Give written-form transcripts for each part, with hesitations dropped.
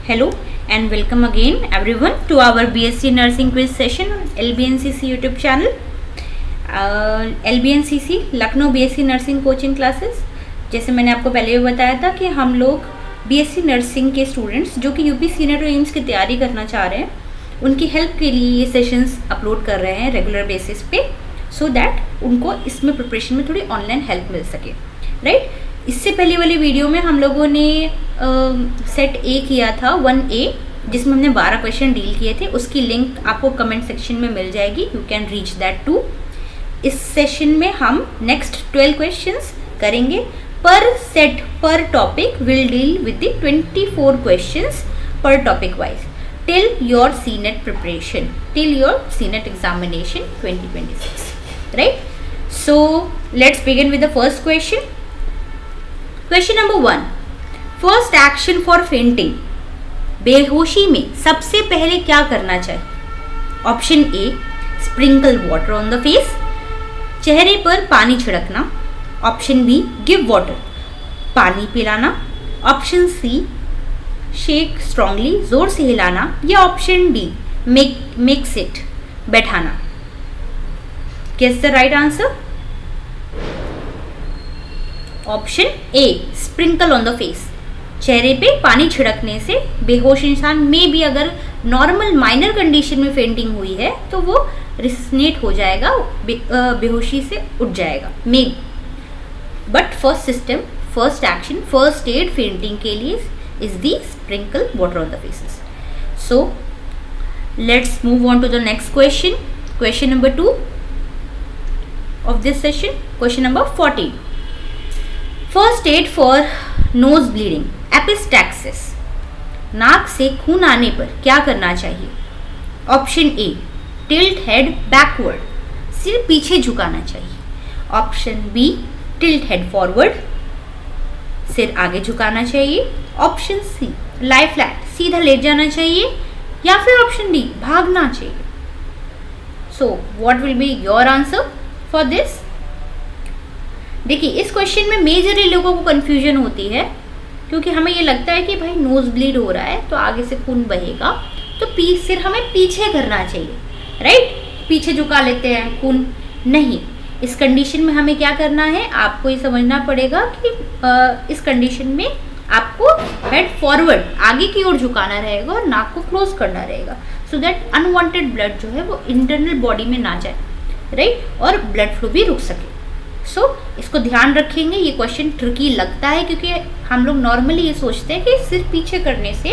Hello and welcome again everyone to our BSc Nursing quiz session on LBNCC YouTube channel. LBNCC Lucknow BSc nursing coaching classes. जैसे मैंने आपको पहले भी बताया था कि हम लोग BSc नर्सिंग के स्टूडेंट्स जो कि यूपी सीनेट और एम्स की तैयारी करना चाह रहे हैं, उनकी हेल्प के लिए ये सेशंस अपलोड कर रहे हैं रेगुलर बेसिस पे, सो दैट उनको इसमें प्रिपरेशन में थोड़ी ऑनलाइन हेल्प मिल सके, राइट। इससे पहले वाली वीडियो में हम लोगों ने सेट ए किया था 1A, जिसमें हमने 12 क्वेश्चन डील किए थे। उसकी लिंक आपको कमेंट सेक्शन में मिल जाएगी, you can reach that too. इस सेशन में हम नेक्स्ट 12 क्वेश्चंस करेंगे। Per set per topic will deal with the 24 questions per topic wise till your CNET preparation, till your CNET examination 2026, right. So let's begin with the first question. Question number 1, first action for fainting. बेहोशी में सबसे पहले क्या करना चाहिए? Option A, sprinkle water on the face, चेहरे पर पानी छिड़कना। ऑप्शन बी, गिव वाटर, पानी पिलाना। ऑप्शन सी, शेक स्ट्रांगली, जोर से हिलाना। या ऑप्शन डी, मिक्स इट, बैठाना। Guess the right answer. Option A, sprinkle on the face, चेहरे पे पानी छिड़कने से बेहोश इंसान में भी अगर नॉर्मल माइनर कंडीशन में फेंटिंग हुई है तो वो रिसनेट हो जाएगा, बेहोशी से उठ जाएगा मे। But first system, first action, first aid fainting के लिए is the sprinkle water on the faces. So let's move on to the next question. Question number 2 of this session, question number 14। First aid for nose bleeding, epistaxis, नाक से खून आने पर क्या करना चाहिए? Option A, tilt head backward, सिर पीछे झुकाना चाहिए। Option B, tilt head forward, सिर आगे झुकाना चाहिए। ऑप्शन सी, लाई फ्लैट, सीधा लेट जाना चाहिए। या फिर ऑप्शन डी, भागना चाहिए। So what will be your answer for this? देखिए, इस क्वेश्चन में मेजरली लोगों को कंफ्यूजन होती है, क्योंकि हमें ये लगता है कि भाई नोज ब्लीड हो रहा है तो आगे से खून बहेगा, तो सिर हमें पीछे करना चाहिए, राइट। पीछे झुका लेते हैं खून। नहीं, इस कंडीशन में हमें क्या करना है, आपको ये समझना पड़ेगा कि इस कंडीशन में आपको हेड फॉरवर्ड, आगे की ओर झुकाना रहेगा और नाक को क्लोज करना रहेगा, सो दैट अनवांटेड ब्लड जो है वो इंटरनल बॉडी में ना जाए, राइट, और ब्लड फ्लो भी रुक सके। सो इसको ध्यान रखेंगे। ये क्वेश्चन ट्रिकी लगता है क्योंकि हम लोग नॉर्मली ये सोचते हैं कि सिर पीछे करने से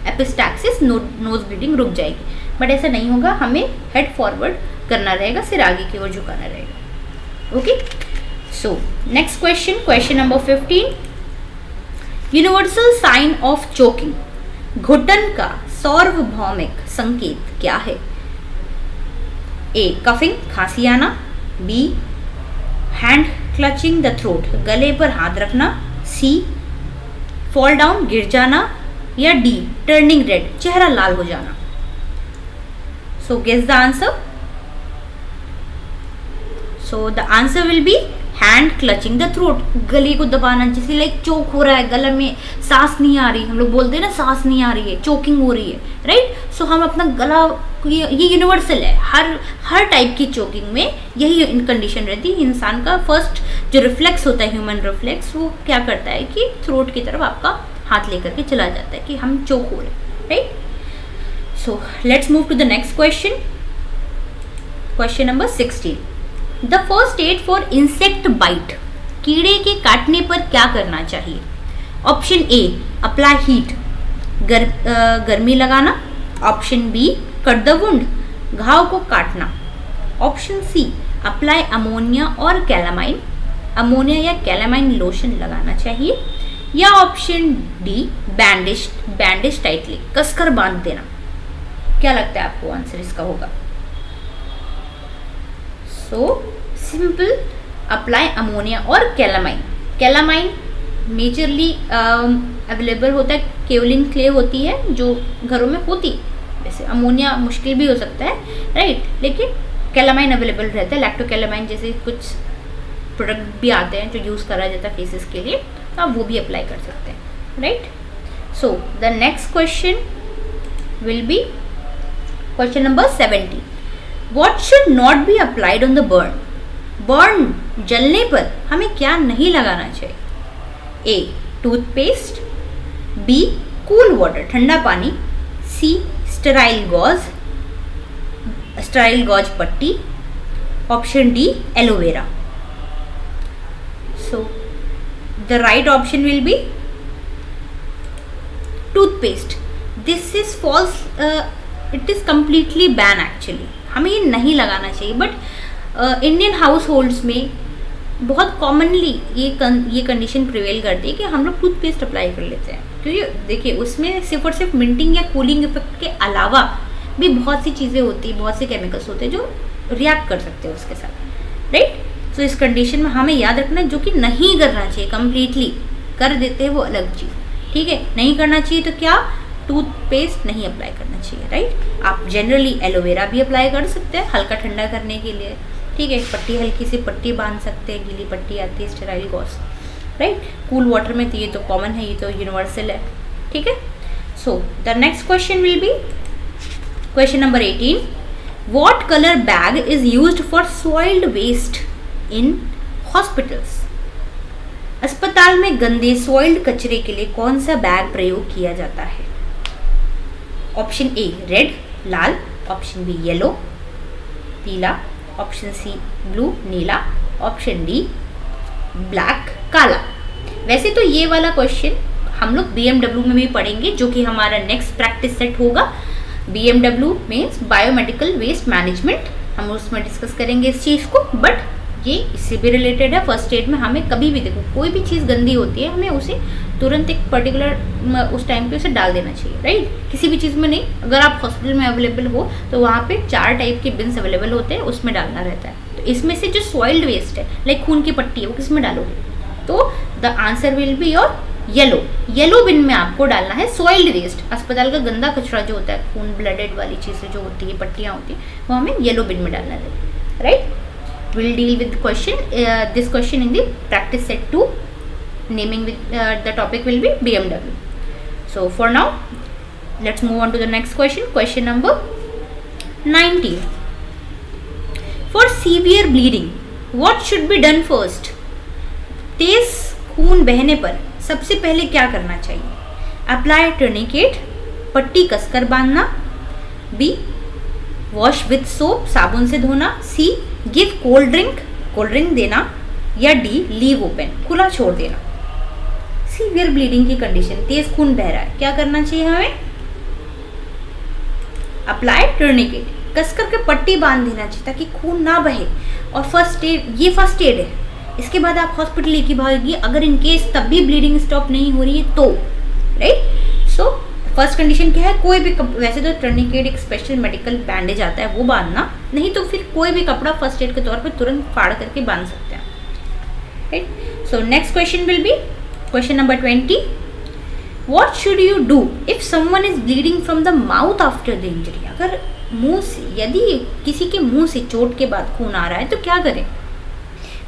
एपिस्टैक्सिस, नोज ब्लीडिंग रुक जाएगी, बट ऐसा नहीं होगा। हमें हेड फॉरवर्ड करना रहेगा, सिर आगे की ओर झुकाना रहेगा। Okay, so next question, question number 15। Universal sign of choking, घुटन का सार्वभौमिक संकेत क्या है? ए, कफिंग, खांसी आना। B, hand clutching the throat, गले पर हाथ रखना। सी, फॉल डाउन, गिर जाना। या डी, टर्निंग रेड, चेहरा लाल हो जाना। So guess the answer. So the answer will be hand clutching the throat, गले को दबाना। जैसे लाइक चोक हो रहा है, गले में सांस नहीं आ रही, हम लोग बोलते हैं ना सांस नहीं आ रही है, चोकिंग हो रही है, राइट। सो हम अपना गला, ये यूनिवर्सल है, हर टाइप की चोकिंग में यही कंडीशन रहती है। इंसान का फर्स्ट जो रिफ्लेक्स होता है, ह्यूमन रिफ्लेक्स, वो क्या करता है कि थ्रोट की तरफ आपका हाथ लेकर के चला जाता है कि हम चोक हो रहे हैं, right. So let's move to the next question, question number 16। The first aid for insect bite, कीड़े के काटने पर क्या करना चाहिए? ऑप्शन ए, अप्लाई हीट, गर्मी लगाना। Option B, cut the wound, घाव को काटना। ऑप्शन सी, अप्लाई अमोनिया और कैलामाइन, अमोनिया या कैलामाइन लोशन लगाना चाहिए। या ऑप्शन डी, बैंडेज टाइटली, कसकर बांध देना। क्या लगता है आपको आंसर इसका होगा? सो सिंपल, अप्लाई अमोनिया और कैलामाइन। कैलामाइन मेजरली अवेलेबल होता है, केओलिन क्ले होती है जो घरों में होती है। वैसे अमोनिया मुश्किल भी हो सकता है, राइट, लेकिन कैलामाइन अवेलेबल रहता है। लैक्टोकैलामाइन जैसे कुछ प्रोडक्ट भी आते हैं जो यूज़ करा जाता है फेसेस के लिए, तो आप वो भी अप्लाई कर सकते हैं, right. So the next question will be question number 70. What should not be applied on the burn? Burn जलने पर हमें क्या नहीं लगाना चाहिए? ए टूथपेस्ट, बी कूल वाटर ठंडा पानी, सी स्टेराइल गॉज पट्टी, option D aloe vera. So the right option will be toothpaste. This is false. It is completely ban actually. हमें ये नहीं लगाना चाहिए. बट इंडियन हाउस होल्ड्स में बहुत कॉमनली ये कंडीशन प्रिवेल करती है कि हम लोग टूथपेस्ट अप्लाई कर लेते हैं. क्योंकि देखिए उसमें सिर्फ और सिर्फ मिंटिंग या कूलिंग इफेक्ट के अलावा भी बहुत सी चीज़ें होती है, बहुत से केमिकल्स होते हैं जो रिएक्ट कर सकते हैं उसके साथ, राइट. तो इस कंडीशन में हमें याद रखना है जो कि नहीं करना चाहिए. कंप्लीटली कर देते हैं वो अलग चीज़, ठीक है. नहीं करना चाहिए तो क्या, टूथपेस्ट नहीं अप्लाई करना चाहिए, राइट. आप जनरली एलोवेरा भी अप्लाई कर सकते हैं हल्का ठंडा करने के लिए, ठीक है. पट्टी हल्की सी पट्टी बांध सकते हैं, गीली पट्टी आती है sterile gauze, right. Cool water में तो ये तो कॉमन है, ये तो यूनिवर्सल है, ठीक है. So the next question will be question number 18. What colour bag is used for soiled waste in hospitals? अस्पताल में गंदे सॉइल्ड कचरे के लिए कौन सा बैग प्रयोग किया जाता है? ऑप्शन ए रेड लाल, ऑप्शन बी येलो पीला, ऑप्शन सी ब्लू नीला, ऑप्शन डी ब्लैक काला. वैसे तो ये वाला क्वेश्चन हम लोग BMW में भी पढ़ेंगे, जो कि हमारा नेक्स्ट प्रैक्टिस सेट होगा. BMW means biomedical waste management, हम उसमें डिस्कस करेंगे इस चीज़ को. बट ये इससे भी रिलेटेड है. फर्स्ट एड में हमें कभी भी देखो कोई भी चीज़ गंदी होती है, हमें उसे तुरंत एक पर्टिकुलर उस टाइम पे उसे डाल देना चाहिए, राइट. किसी भी चीज़ में नहीं. अगर आप हॉस्पिटल में अवेलेबल हो तो वहाँ पे 4 टाइप के बिन्स अवेलेबल होते हैं, उसमें डालना रहता है. तो इसमें से जो सॉइल्ड वेस्ट है लाइक खून की पट्टी है वो किस में डालोगे? तो the answer will be your yellow bin में आपको डालना है सॉइल्ड वेस्ट. अस्पताल का गंदा कचरा जो होता है, खून ब्लडेड वाली चीज़ें जो होती है, पट्टियाँ होती हैं, वो हमें येलो बिन में डालना है, right. We'll deal with this question in the practice set 2. Naming with the topic will be BMW. So for now, let's move on to the next question. Question number 19. For severe bleeding, what should be done first? तेज खून बहने पर सबसे पहले क्या करना चाहिए? Apply tourniquet, पट्टी कसकर बांधना, बी वॉश विथ सोप, साबुन से धोना, सी गिव कोल्ड ड्रिंक देना, या डी लीव ओपन, खुला छोड़ देना. सीवियर ब्लीडिंग की कंडीशन, तेज खून बह रहा है, क्या करना चाहिए हमें? अप्लाई टर्निकेट, कस करके पट्टी बांध देना चाहिए ताकि खून ना बहे. और फर्स्ट एड है. इसके बाद आप हॉस्पिटल लेके भागेगी अगर इन केस तब भी ब्लीडिंग स्टॉप नहीं हो रही है तो, राइट. सो फर्स्ट कंडीशन क्या है? कोई भी वैसे तो टर्निकेट एक स्पेशल मेडिकल बैंडेज आता है वो बांधना, नहीं तो फिर कोई भी कपड़ा फर्स्ट एड के तौर पे तुरंत फाड़ करके बांध सकते हैं, right. So next question will be question number 20. What should you do if someone is bleeding from the mouth after the injury? अगर मुंह से, यदि किसी के मुंह से चोट के बाद खून आ रहा है तो क्या करें?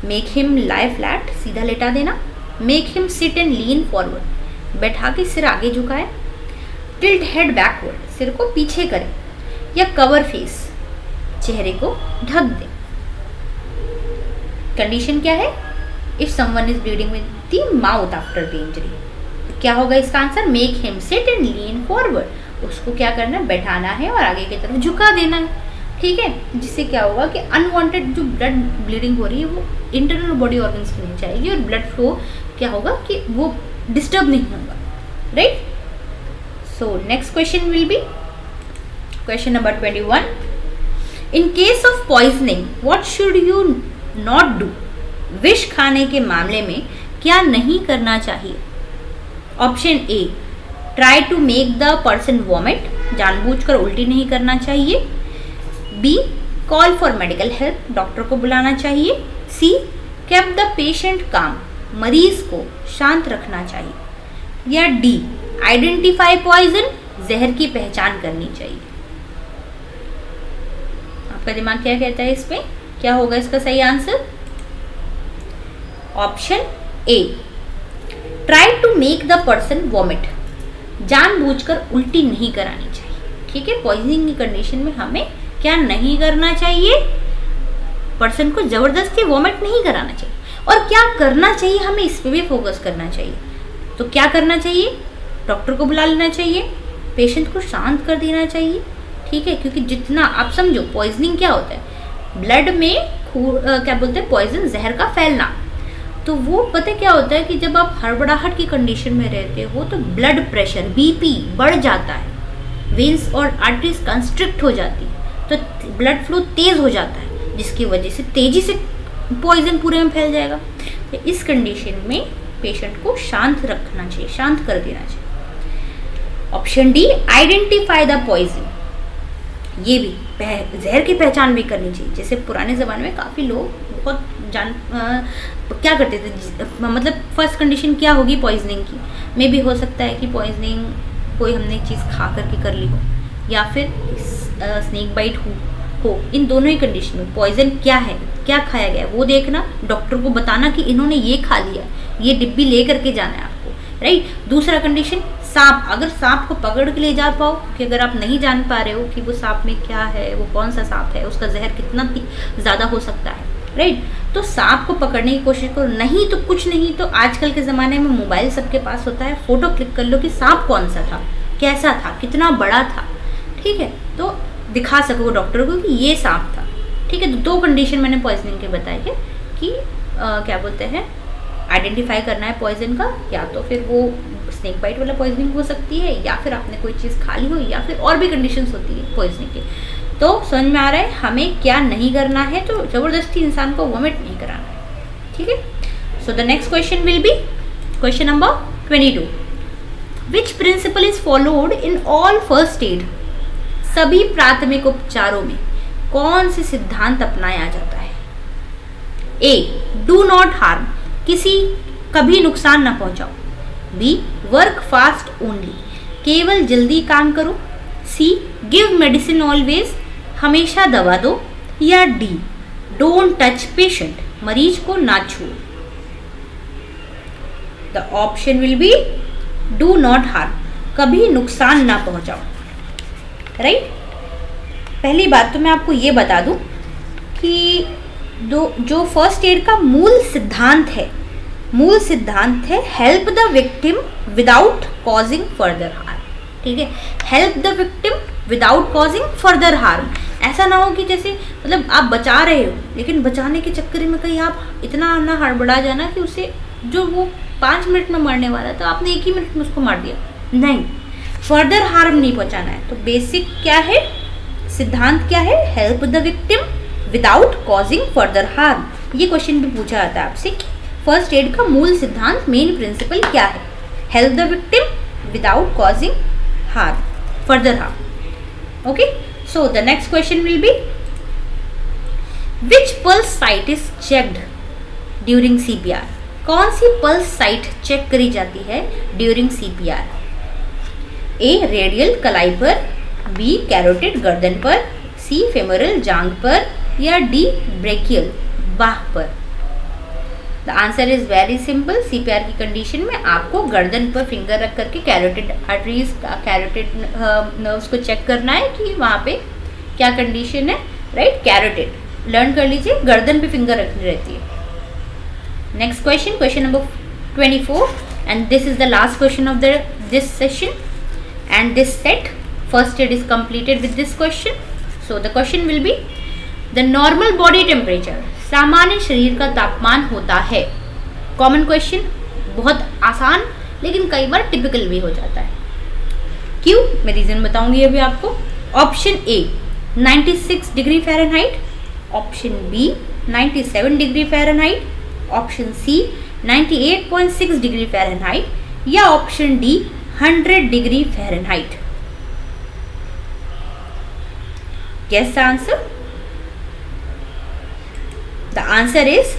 मेक हिम लाई फ्लैट, सीधा लेटा देना. Make him sit and lean forward, बैठा के सिर आगे झुकाए. टिल्ट हेड बैकवर्ड, सिर को पीछे करें. या कवर फेस, चेहरे को ढक दें. कंडीशन क्या है? If someone is bleeding with the mouth after the injury, तो क्या होगा इसका answer? Make him sit and lean forward. उसको क्या करना है? बैठाना है और आगे की तरफ झुका देना है, ठीक है. जिससे क्या होगा कि अनवांटेड जो ब्लड ब्लीडिंग हो रही है वो इंटरनल बॉडी ऑर्गन्स में नहीं जाएगी और ब्लड फ्लो क्या होगा कि वो डिस्टर्ब नहीं होगा, right. So next question will be question number 21. In case of poisoning, what should you not do? विष खाने के मामले में क्या नहीं करना चाहिए? Option A try to make the person vomit, जानबूझकर उल्टी नहीं करना चाहिए. B call for medical help, doctor को बुलाना चाहिए. सी कीप द पेशेंट काम, मरीज को शांत रखना चाहिए. या डी आइडेंटिफाई पॉइजन, जहर की पहचान करनी चाहिए. आपका दिमाग क्या कहता है इसमें? क्या होगा इसका सही answer? Option A try to make the person vomit, जानबूझकर उल्टी नहीं करानी चाहिए। ठीक है, पॉइजनिंग की कंडीशन में हमें क्या नहीं करना चाहिए, पर्सन को जबरदस्ती वॉमिट नहीं कराना चाहिए। और क्या करना चाहिए, हमें इस पे भी फोकस करना चाहिए। तो क्या करना चाहिए, डॉक्टर को बुला लेना चाहिए, पेशेंट को शांत कर देना चाहिए। ठीक है, क्योंकि जितना आप समझो पॉइजनिंग क्या होता है, ब्लड में क्या बोलते हैं पॉइजन, जहर का फैलना। तो वो पता क्या होता है कि जब आप हड़बड़ाहट की कंडीशन में रहते हो तो ब्लड प्रेशर बीपी बढ़ जाता है, वेन्स और आर्टरीज कंस्ट्रिक्ट हो जाती है, तो ब्लड फ्लो तेज हो जाता है, जिसकी वजह से तेजी से पॉइजन पूरे में फैल जाएगा। तो इस कंडीशन में पेशेंट को शांत रखना चाहिए, शांत कर देना चाहिए। Option D, identify the poison. ये भी जहर की पहचान भी करनी चाहिए। जैसे पुराने ज़माने में काफ़ी लोग बहुत क्या करते थे, मतलब फर्स्ट कंडीशन क्या होगी पॉइजनिंग की, मे भी हो सकता है कि पॉइजनिंग कोई हमने चीज़ खा करके कर ली हो, या फिर स्नेक बाइट हो। इन दोनों ही कंडीशन में पॉइजन क्या है, क्या खाया गया है वो देखना, डॉक्टर को बताना कि इन्होंने ये खा लिया, ये डिब्बी ले करके जाना है आपको, राइट। दूसरा कंडीशन, सांप, अगर सांप को पकड़ के ले जा पाओ, कि अगर आप नहीं जान पा रहे हो कि वो सांप में क्या है, वो कौन सा सांप है, उसका जहर कितना ज़्यादा हो सकता है, राइट, तो सांप को पकड़ने की कोशिश करो। नहीं तो कुछ नहीं तो आजकल के ज़माने में मोबाइल सबके पास होता है, फ़ोटो क्लिक कर लो कि सांप कौन सा था, कैसा था, कितना बड़ा था, ठीक है, तो दिखा सको डॉक्टर को कि ये सांप था। ठीक है, तो दो कंडीशन मैंने पॉइजनिंग के बताई है कि क्या बोलते हैं, आइडेंटिफाई करना है पॉइजन का, या तो फिर वो स्नेक बाइट वाला पॉइजनिंग हो सकती है, या फिर आपने कोई चीज़ खा ली हो, या फिर और भी कंडीशंस होती है पॉइजनिंग की। तो समझ में आ रहा है हमें क्या नहीं करना है, तो ज़बरदस्ती इंसान को वॉमिट नहीं कराना है। ठीक है, so the next question will be question number 22। Which principle is followed in all first aid? सभी प्राथमिक उपचारों में कौन से सिद्धांत अपनाया जाता है? ए, डू नॉट हार्म, किसी कभी नुकसान ना पहुंचाओ। बी, वर्क फास्ट ओनली, केवल जल्दी काम करो। सी, गिव मेडिसिन ऑलवेज, हमेशा दवा दो। या डी, डोंट टच पेशेंट, मरीज को ना छुओ। The option will be do not harm, कभी नुकसान ना पहुंचाओ, राइट। पहली बात तो मैं आपको ये बता दूं कि जो फर्स्ट एड का मूल सिद्धांत है help the victim without causing further harm. ठीक है, help the victim without causing further harm. ऐसा ना हो कि जैसे मतलब आप बचा रहे हो, लेकिन बचाने के चक्कर में कहीं आप इतना ना हड़बड़ा जाना कि उसे, जो वो 5 मिनट में मरने वाला था, आपने 1 ही मिनट में उसको मार दिया। नहीं, फर्दर हार्म नहीं पहुंचाना है। तो बेसिक क्या है, सिद्धांत क्या है? Help the victim without causing further harm. ये क्वेश्चन भी पूछा जाता है आपसे कि फर्स्ट एड का मूल सिद्धांत, मेन प्रिंसिपल क्या है? Help the victim without causing harm, further harm. Okay, so the next question will B which pulse site is checked during CPR? कौन सी पल्स साइट चेक करी जाती है ड्यूरिंग सीपीआर? ए, radial कलाई पर, बी, कैरोटिड गर्दन पर, सी, फेमोरल जांघ पर, या डी, ब्रेकियल बाह पर। The answer is very simple. CPR की कंडीशन में आपको गर्दन पर फिंगर रख करके कैरोटिड आर्टरीज, कैरोटिड नर्व्स को चेक करना है कि वहाँ पे क्या कंडीशन है, राइट। कैरोटिड लर्न कर लीजिए, गर्दन पे फिंगर रखनी रहती है। Next question, question number 24, and this is the last question of this session and this set. First aid is completed with this question. So the question will be the normal body temperature, सामान्य शरीर का तापमान होता है। Common question, बहुत आसान लेकिन कई बार टिपिकल भी हो जाता है। क्यों, मैं रीजन बताऊंगी अभी आपको। Option A 96 degree Fahrenheit, option B 97 degree Fahrenheit, option C 98.6 degree Fahrenheit, या option D 100 degree Fahrenheit. Guess the answer. The answer is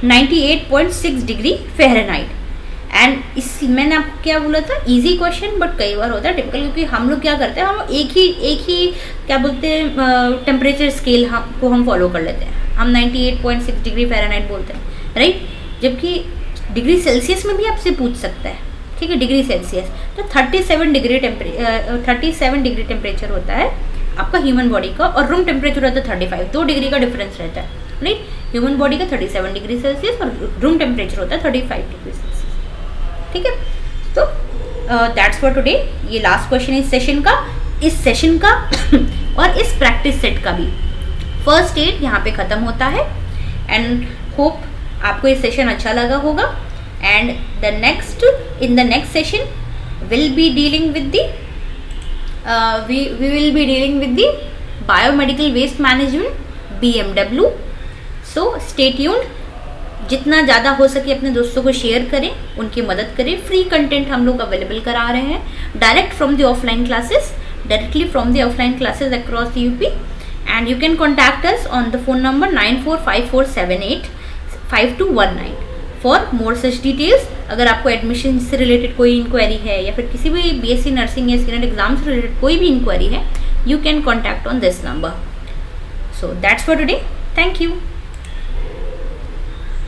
98.6 degree Fahrenheit. And इस मैंने आपको क्या बोला था, इजी क्वेश्चन, बट कई बार होता है टिपिकल, क्योंकि हम लोग क्या करते हैं, हम एक ही क्या बोलते हैं टेम्परेचर स्केल को हम फॉलो कर लेते हैं। हम 98.6 डिग्री फ़ारेनहाइट बोलते हैं, राइट, जबकि डिग्री सेल्सियस में भी आपसे पूछ सकता है। ठीक है, डिग्री सेल्सियस। तो 37 डिग्री टेम्परेचर होता है आपका ह्यूमन बॉडी का, और रूम टेम्परेचर होता है 35, 2 डिग्री का डिफरेंस रहता है, राइट। ह्यूमन बॉडी का 37 डिग्री सेल्सियस और रूम टेम्परेचर होता है 35 डिग्री सेल्सियस, ठीक है। तो दैट्स फॉर टुडे। ये लास्ट क्वेश्चन इस सेशन का, और इस प्रैक्टिस सेट का भी फर्स्ट एड यहाँ पे ख़त्म होता है। एंड होप आपको ये सेशन अच्छा लगा होगा। And in the next session will be dealing with the biomedical waste management, BMW। So stay tuned. जितना ज़्यादा हो सके अपने दोस्तों को शेयर करें, उनकी मदद करें। फ्री कंटेंट हम लोग अवेलेबल करा रहे हैं directly from the offline classes across the UP। And you can contact us on the phone number 9454785219 for more such details. अगर आपको एडमिशन से रिलेटेड कोई इंक्वायरी है, या फिर किसी भी BSc नर्सिंग या सीनेट एग्जाम से रिलेटेड कोई भी इंक्वायरी है, you can contact on this number. So that's for today. Thank you.